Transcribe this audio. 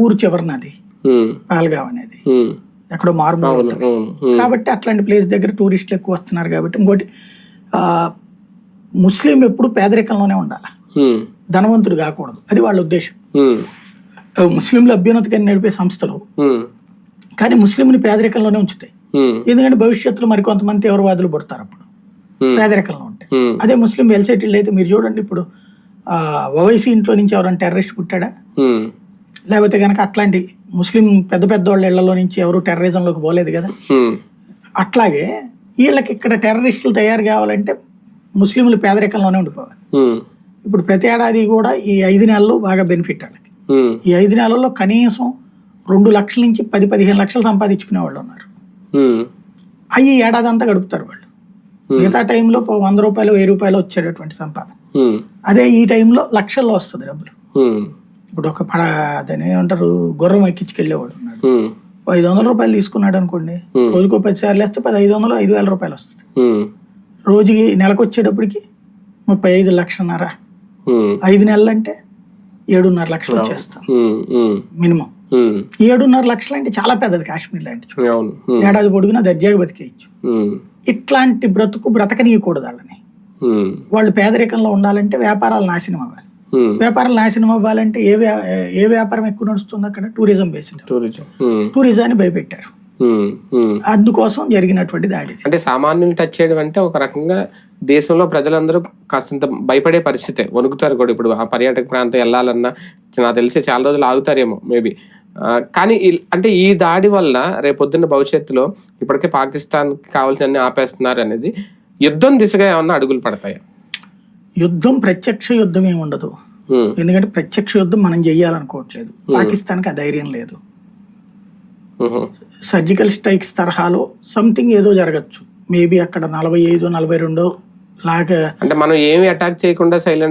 ఊరు చివరిన అది పాల్గావ్ అనేది ఎక్కడో మారుమూల ఉంటుంది కాబట్టి అట్లాంటి ప్లేస్ దగ్గర టూరిస్టులు ఎక్కువ వస్తున్నారు కాబట్టి. ఇంకోటి ముస్లిం ఎప్పుడు పేదరికంలోనే ఉండాలి, ధనవంతుడు కాకూడదు, అది వాళ్ళ ఉద్దేశం. ముస్లింలు అభ్యున్నతిగా నడిపే సంస్థలు కానీ ముస్లింని పేదరికంలోనే ఉంచుతాయి. ఎందుకంటే భవిష్యత్తులో మరి కొంతమంది తీవ్రవాదులు పుడతారు అప్పుడు పేదరికంలో ఉంటాయి. అదే ముస్లిం వెల్ సెటిల్డ్ అయితే మీరు చూడండి, ఇప్పుడు ఓవైసీ ఇంట్లో నుంచి ఎవరైనా టెర్రరిస్ట్ పుట్టాడా, లేకపోతే కనుక అట్లాంటి ముస్లిం పెద్ద పెద్ద వాళ్ళ ఇళ్లలో నుంచి ఎవరు టెర్రరిజంలోకి పోలేదు కదా. అట్లాగే వీళ్ళకి ఇక్కడ టెర్రరిస్టులు తయారు కావాలంటే ముస్లింలు పేదరికంలోనే ఉండిపోవాలి. ఇప్పుడు ప్రతి ఏడాది కూడా ఈ 5 నెలలు బాగా బెనిఫిట్ వాళ్ళకి. ఈ 5 నెలల్లో కనీసం 2 లక్షల నుంచి 10-15 లక్షలు సంపాదించుకునే వాళ్ళు ఉన్నారు. అవి ఏడాది అంతా గడుపుతారు వాళ్ళు. మిగతా టైంలో 100 రూపాయలు 1000 రూపాయలు వచ్చేటటువంటి సంపాదన, అదే ఈ టైంలో లక్షల్లో వస్తుంది డబ్బులు. ఇప్పుడు ఒక దాని ఏమంటారు, గుర్రం ఎక్కించుకెళ్ళేవాడు ఉన్నాడు, 500 రూపాయలు తీసుకున్నాడు అనుకోండి, రోజుకో 10 సార్లు వేస్తే 500 5,000 రూపాయలు వస్తుంది. రోజుకి నెలకు వచ్చేటప్పటికి 35 లక్షన్నర, 5 నెలలు అంటే 7.5 లక్షలు వచ్చేస్తాం మినిమం. 7.5 లక్షలు అంటే చాలా పెద్దది కాశ్మీర్ లాంటి. ఏడాది పొడుగునా దర్జాగా బతికేయచ్చు. ఇట్లాంటి బ్రతకనీయకూడదు వాళ్ళని. వాళ్ళు పేదరికంలో ఉండాలంటే వ్యాపారాలు నాశనం అవ్వాలి. వ్యాపారాలు నాశనం అవ్వాలంటే ఏ వ్యాపారం ఎక్కువ నడుస్తుంది అక్కడ? Tourism based. టూరిజాన్ని భయపెట్టారు, అందుకోసం జరిగినటువంటి దాడి. అంటే సామాన్యుని టచ్ చేయడం అంటే ఒక రకంగా దేశంలో ప్రజలందరూ కాస్తంత భయపడే పరిస్థితే, వణుకుతారు కూడా. ఇప్పుడు ఆ పర్యాటక ప్రాంతం వెళ్ళాలన్నా నాకు తెలిసి చాలా రోజులు ఆగుతారేమో మేబీ. కానీ అంటే ఈ దాడి వల్ల రేపొద్దున్న భవిష్యత్తులో ఇప్పటికే పాకిస్తాన్కి కావాల్సిన ఆపేస్తున్నారు అనేది యుద్ధం దిశగా ఏమన్నా అడుగులు పడతాయా? యుద్ధం ప్రత్యక్ష యుద్ధం ఏమి ఉండదు, ఎందుకంటే ప్రత్యక్ష యుద్ధం మనం చెయ్యాలనుకోవట్లేదు. పాకిస్తాన్కి ఆ ధైర్యం లేదు. సర్జికల్ స్ట్రైక్స్ తరహాలో సంథింగ్ ఏదో జరగచ్చు మేబీ అక్కడ 45-42 లాగా. అంటే మనం ఏమి అటాక్ చేయకుండా సైలెంట్